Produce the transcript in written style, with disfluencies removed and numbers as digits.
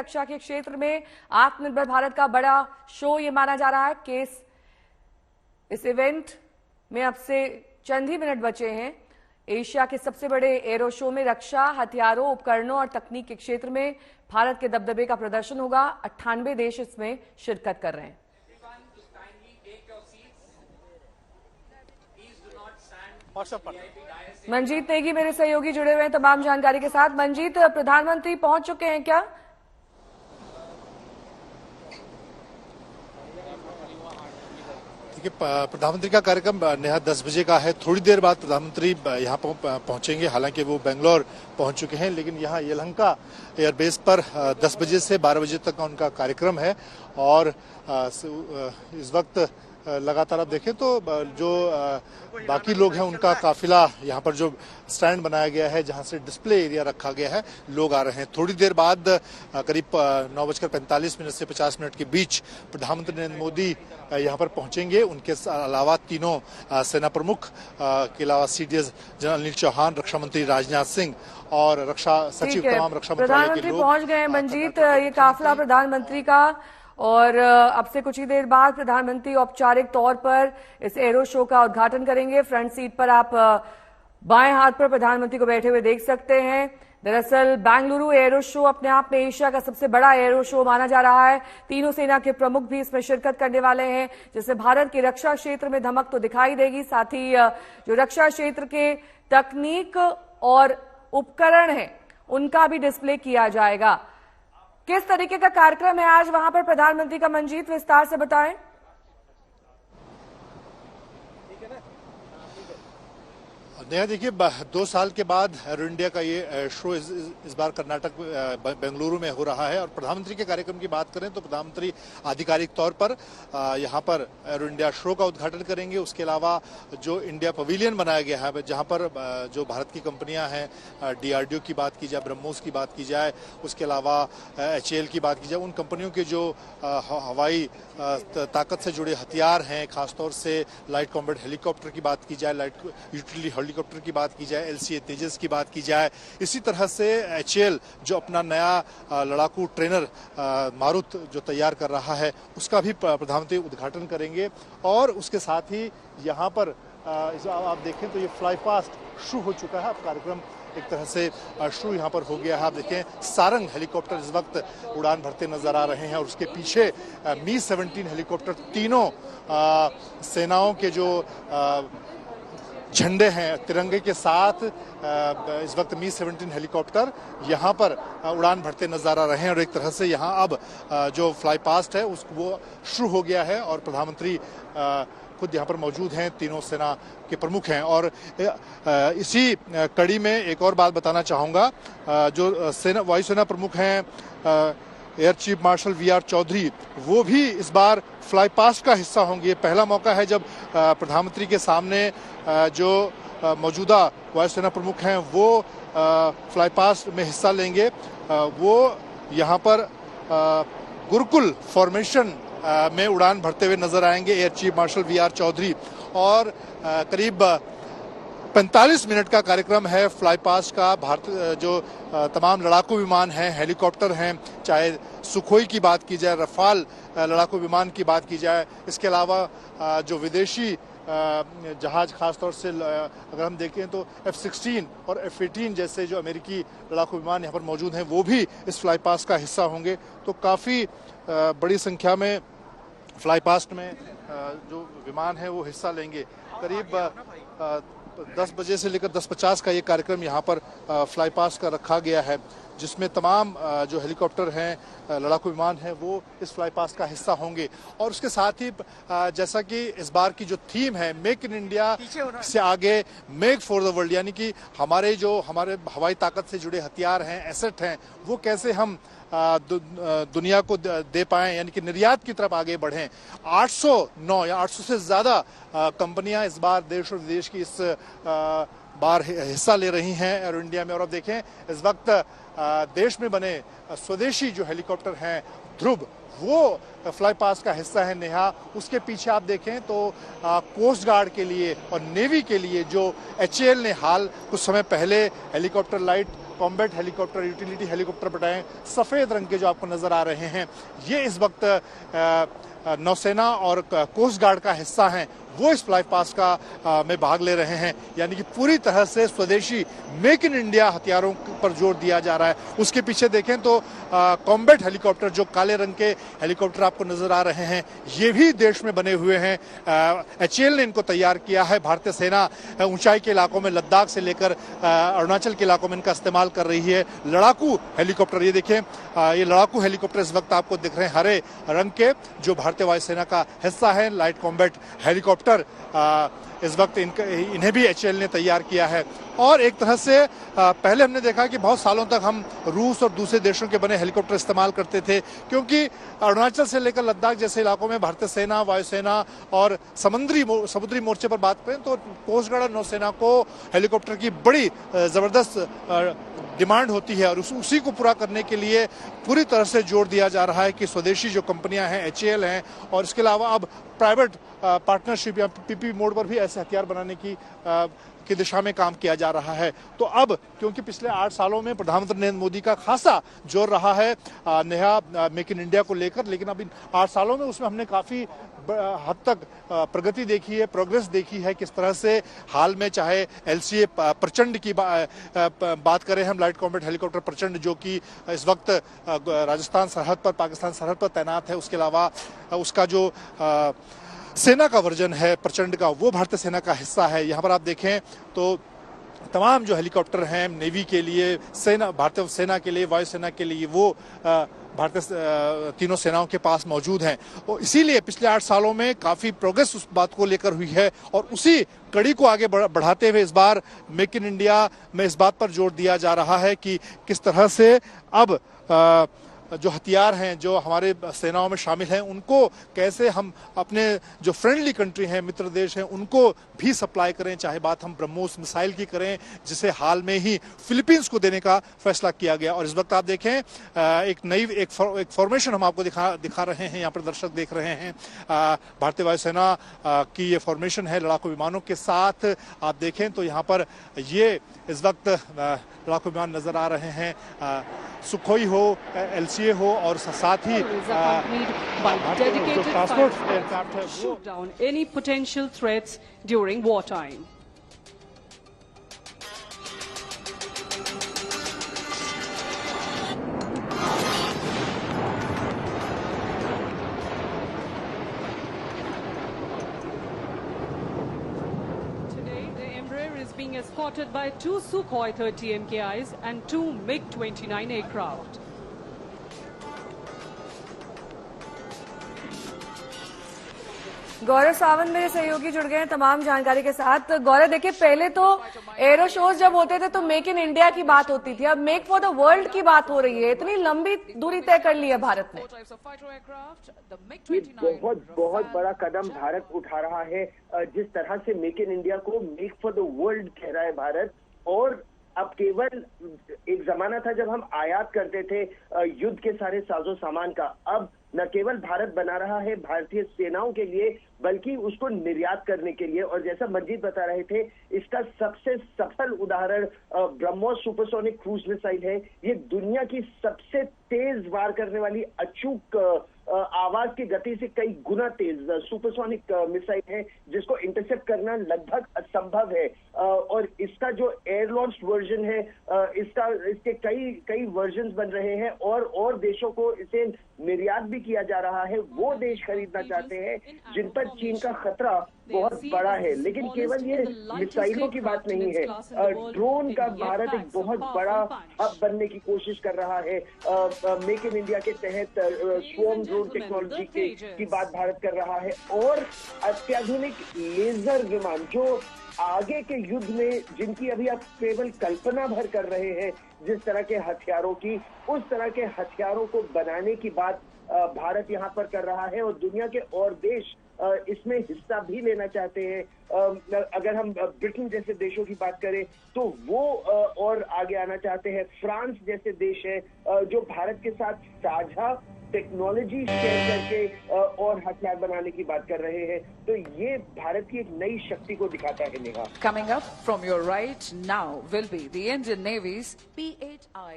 रक्षा के क्षेत्र में आत्मनिर्भर भारत का बड़ा शो ये माना जा रहा है। इस इवेंट में अब से चंद ही मिनट बचे हैं। एशिया के सबसे बड़े एरो शो में रक्षा, हथियारों, उपकरणों और तकनीक के क्षेत्र में भारत के दबदबे का प्रदर्शन होगा। 98 देश इसमें शिरकत कर रहे हैं। मंजीत नेगी मेरे सहयोगी जुड़े हुए हैं तमाम जानकारी के साथ। मंजीत, प्रधानमंत्री पहुंच चुके हैं क्या? देखिए, प्रधानमंत्री का कार्यक्रम नेहा 10 बजे का है। थोड़ी देर बाद प्रधानमंत्री यहाँ पहुंचेंगे। हालांकि वो बेंगलोर पहुंच चुके हैं, लेकिन यहाँ यलहंका एयरबेस पर 10 बजे से 12 बजे तक का उनका कार्यक्रम है। और इस वक्त लगातार आप देखें तो जो बाकी लोग हैं उनका काफिला यहाँ पर जो स्टैंड बनाया गया है, जहाँ से डिस्प्ले एरिया रखा गया है, लोग आ रहे हैं। थोड़ी देर बाद करीब 9:45 से 50 मिनट के बीच प्रधानमंत्री नरेंद्र मोदी यहाँ पर पहुंचेंगे। उनके अलावा तीनों सेना प्रमुख के अलावा CDS जनरल अनिल चौहान, रक्षा मंत्री राजनाथ सिंह और रक्षा सचिव, तमाम रक्षा मंत्रालय के लोग पहुंच गए हैं। मंजीत, ये काफिला प्रधानमंत्री का, और अब से कुछ ही देर बाद प्रधानमंत्री औपचारिक तौर पर इस एरो शो का उद्घाटन करेंगे। फ्रंट सीट पर आप बाएं हाथ पर प्रधानमंत्री को बैठे हुए देख सकते हैं। दरअसल बेंगलुरु एरो शो अपने आप में एशिया का सबसे बड़ा एरो शो माना जा रहा है। तीनों सेना के प्रमुख भी इसमें शिरकत करने वाले हैं, जिससे भारत के रक्षा क्षेत्र में धमक तो दिखाई देगी, साथ ही जो रक्षा क्षेत्र के तकनीक और उपकरण हैं उनका भी डिस्प्ले किया जाएगा। किस तरीके का कार्यक्रम है आज वहां पर प्रधानमंत्री का? मंजीत, विस्तार से बताएं। नया देखिए, 2 साल के बाद एरो इंडिया का ये शो इस बार कर्नाटक बेंगलुरु में हो रहा है। और प्रधानमंत्री के कार्यक्रम की बात करें तो प्रधानमंत्री आधिकारिक तौर पर यहाँ पर एरो इंडिया शो का उद्घाटन करेंगे। उसके अलावा जो इंडिया पवेलियन बनाया गया है, जहाँ पर जो भारत की कंपनियां हैं, DRDO की बात की जाए, ब्रह्मोस की बात की जाए, उसके अलावा HAL की बात की जाए, उन कंपनियों के जो हवाई ताकत से जुड़े हथियार हैं, खासतौर से लाइट कॉम्बैट हेलीकॉप्टर की बात की जाए, लाइट यूटिलिटी हेलीकॉप्टर की बात की जाए, LCA तेजस की बात की जाए, इसी तरह से HAL जो अपना नया लड़ाकू ट्रेनर मारुत जो तैयार कर रहा है, उसका भी प्रधानमंत्री उद्घाटन करेंगे। और उसके साथ ही यहाँ पर आप देखें तो ये फ्लाई पास्ट शुरू हो चुका है। अब कार्यक्रम एक तरह से शुरू यहाँ पर हो गया है। आप देखें, सारंग हेलीकॉप्टर इस वक्त उड़ान भरते नजर आ रहे हैं और उसके पीछे Mi-17 हेलीकॉप्टर, तीनों सेनाओं के जो झंडे हैं तिरंगे के साथ, इस वक्त Mi-17 हेलीकॉप्टर यहाँ पर उड़ान भरते नजर आ रहे हैं। और एक तरह से यहाँ अब जो फ्लाई पास्ट है वो शुरू हो गया है और प्रधानमंत्री खुद यहाँ पर मौजूद हैं, तीनों सेना के प्रमुख हैं। और इसी कड़ी में एक और बात बताना चाहूँगा, जो वायुसेना प्रमुख हैं air chief marshal VR Chaudhary, वो भी इस बार फ्लाई पास्ट का हिस्सा होंगे। पहला मौका है जब प्रधानमंत्री के सामने जो मौजूदा वायुसेना प्रमुख हैं वो फ्लाई पास्ट में हिस्सा लेंगे। वो यहाँ पर गुरुकुल फॉर्मेशन में उड़ान भरते हुए नजर आएंगे air chief marshal VR Chaudhary. और करीब 45 मिनट का कार्यक्रम है फ्लाई पास्ट का। भारत जो तमाम लड़ाकू विमान हैं, हेलीकॉप्टर हैं, चाहे सुखोई की बात की जाए, रफाल लड़ाकू विमान की बात की जाए, इसके अलावा जो विदेशी जहाज, खासतौर से अगर हम देखें तो F-16 और F-18 जैसे जो अमेरिकी लड़ाकू विमान यहाँ पर मौजूद हैं, वो भी इस फ्लाई पास्ट का हिस्सा होंगे। तो काफ़ी बड़ी संख्या में फ्लाई पास्ट में जो विमान है वो हिस्सा लेंगे। करीब 10 बजे से लेकर 10:50 का ये कार्यक्रम यहाँ पर फ्लाई पास्ट का रखा गया है, जिसमें तमाम जो हेलीकॉप्टर हैं, लड़ाकू विमान हैं, वो इस फ्लाई पास्ट का हिस्सा होंगे। और उसके साथ ही जैसा कि इस बार की जो थीम है, मेक इन इंडिया से आगे मेक फॉर द वर्ल्ड, यानी कि हमारे हवाई ताकत से जुड़े हथियार हैं, एसेट हैं, वो कैसे हम दुनिया को दे पाएं, यानी कि निर्यात की तरफ आगे बढ़ें। 809 या 800 से ज़्यादा कंपनियां इस बार देश और विदेश की इस बार हिस्सा ले रही हैं एरो इंडिया में। और अब देखें, इस वक्त देश में बने स्वदेशी जो हेलीकॉप्टर हैं ध्रुव, वो फ्लाई पास्ट का हिस्सा है। नेहा, उसके पीछे आप देखें तो कोस्ट गार्ड के लिए और नेवी के लिए जो HAL ने हाल कुछ समय पहले helicopter light combat helicopter, utility helicopter बताएं, सफेद रंग के जो आपको नजर आ रहे हैं, ये इस वक्त नौसेना और कोस्ट गार्ड का हिस्सा हैं, वो इस फ्लाई पास्ट का में भाग ले रहे हैं। यानी कि पूरी तरह से स्वदेशी मेक इन इंडिया हथियारों पर जोर दिया जा रहा है। उसके पीछे देखें तो कॉम्बैट हेलीकॉप्टर, जो काले रंग के हेलीकॉप्टर आपको नजर आ रहे हैं, ये भी देश में बने हुए हैं। HAL ने इनको तैयार किया है। भारतीय सेना ऊंचाई के इलाकों में, लद्दाख से लेकर अरुणाचल के इलाकों में इनका इस्तेमाल कर रही है। लड़ाकू हेलीकॉप्टर, ये देखें, ये लड़ाकू हेलीकॉप्टर इस वक्त आपको दिख रहे हैं हरे रंग के, जो भारतीय वायुसेना का हिस्सा है। लाइट कॉम्बैट हेलीकॉप्टर इस वक्त इन्हें भी HAL ने तैयार किया है। और एक तरह से पहले हमने देखा कि बहुत सालों तक हम रूस और दूसरे देशों के बने हेलीकॉप्टर इस्तेमाल करते थे, क्योंकि अरुणाचल से लेकर लद्दाख जैसे इलाकों में भारतीय सेना, वायुसेना और समुद्री मोर्चे पर बात करें तो कोस्ट गार्ड और नौसेना को हेलीकॉप्टर की बड़ी जबरदस्त डिमांड होती है। और उसी को पूरा करने के लिए पूरी तरह से जोर दिया जा रहा है कि स्वदेशी जो कंपनियां हैं, HAL हैं, और इसके अलावा अब प्राइवेट पार्टनरशिप या PPP मोड पर भी ऐसे हथियार बनाने की दिशा में काम किया जा रहा है। तो अब क्योंकि पिछले 8 सालों में प्रधानमंत्री नरेंद्र मोदी का खासा जोर रहा है नया मेक इन इंडिया को लेकर, लेकिन अब इन 8 सालों में उसमें हमने काफी हद तक प्रगति देखी है, प्रोग्रेस देखी है। किस तरह से हाल में चाहे LCA प्रचंड की बात करें हम, लाइट कॉम्बैट हेलीकॉप्टर प्रचंड, जो कि इस वक्त राजस्थान सरहद पर, पाकिस्तान सरहद पर तैनात है। उसके अलावा उसका जो सेना का वर्जन है प्रचंड का, वो भारतीय सेना का हिस्सा है। यहाँ पर आप देखें तो तमाम जो हेलीकॉप्टर हैं नेवी के लिए, सेना, भारतीय सेना के लिए, वायुसेना के लिए, वो भारतीय तीनों सेनाओं के पास मौजूद हैं। और इसीलिए पिछले 8 सालों में काफी प्रोग्रेस उस बात को लेकर हुई है। और उसी कड़ी को आगे बढ़ाते हुए इस बार मेक इन इंडिया में इस बात पर जोर दिया जा रहा है कि किस तरह से अब जो हथियार हैं जो हमारे सेनाओं में शामिल हैं, उनको कैसे हम अपने जो फ्रेंडली कंट्री हैं, मित्र देश हैं, उनको भी सप्लाई करें। चाहे बात हम ब्रह्मोस मिसाइल की करें, जिसे हाल में ही फिलीपींस को देने का फैसला किया गया। और इस वक्त आप देखें एक फॉर्मेशन हम आपको दिखा रहे हैं, यहाँ पर दर्शक देख रहे हैं। भारतीय वायुसेना की ये फॉर्मेशन है लड़ाकू विमानों के साथ। आप देखें तो यहाँ पर ये इस वक्त लड़ाकू विमान नजर आ रहे हैं, सुखोई हो, LCA हो, और साथ ही जो ट्रांसपोर्ट एयरक्राफ्ट है वो shoot down any potential threats during wartime. Is being escorted by 2 Sukhoi 30 MKIs and 2 MiG-29 aircraft. गौरव सावंत मेरे सहयोगी जुड़ गए हैं तमाम जानकारी के साथ। गौरव, देखिए, पहले तो एरो शोज जब होते थे तो मेक इन इंडिया की बात होती थी, अब मेक फॉर द वर्ल्ड की बात हो रही है। इतनी लंबी दूरी तय कर ली है भारत ने। बहुत बड़ा कदम भारत उठा रहा है। जिस तरह से मेक इन इंडिया को मेक फॉर द वर्ल्ड कह रहा है भारत। और अब केवल एक जमाना था जब हम आयात करते थे युद्ध के सारे साजो सामान का, अब न केवल भारत बना रहा है भारतीय सेनाओं के लिए, बल्कि उसको निर्यात करने के लिए। और जैसा मंजीत बता रहे थे, इसका सबसे सफल उदाहरण ब्रह्मोस सुपरसोनिक क्रूज मिसाइल है। ये दुनिया की सबसे तेज वार करने वाली अचूक आवाज की गति से कई गुना तेज सुपरसोनिक मिसाइल है, जिसको इंटरसेप्ट करना लगभग असंभव है। और इसका जो एयर लॉन्च वर्जन है, इसके कई वर्जन बन रहे हैं और देशों को इसे निर्यात भी किया जा रहा है। वो देश खरीदना चाहते हैं जिन पर चीन का खतरा बहुत बड़ा है। लेकिन केवल ये मिसाइलों की बात नहीं है, ड्रोन का भारत एक बहुत बड़ा हब बनने की कोशिश कर रहा है। मेक इन इंडिया के तहत स्वॉर्म ड्रोन टेक्नोलॉजी की बात भारत कर रहा है। और अत्याधुनिक लेजर विमान जो आगे के युद्ध में, जिनकी अभी आप केवल कल्पना भर कर रहे हैं, जिस तरह के हथियारों की, उस तरह के हथियारों को बनाने की बात भारत यहाँ पर कर रहा है। और दुनिया के और देश इसमें हिस्सा भी लेना चाहते हैं। अगर हम ब्रिटेन जैसे देशों की बात करें तो वो और आगे आना चाहते हैं। फ्रांस जैसे देश है जो भारत के साथ साझा टेक्नोलॉजी शेयर करके और हथियार बनाने की बात कर रहे हैं। तो ये भारत की एक नई शक्ति को दिखाता है। Neha, Coming up from your right now will be the Indian Navy's P-8I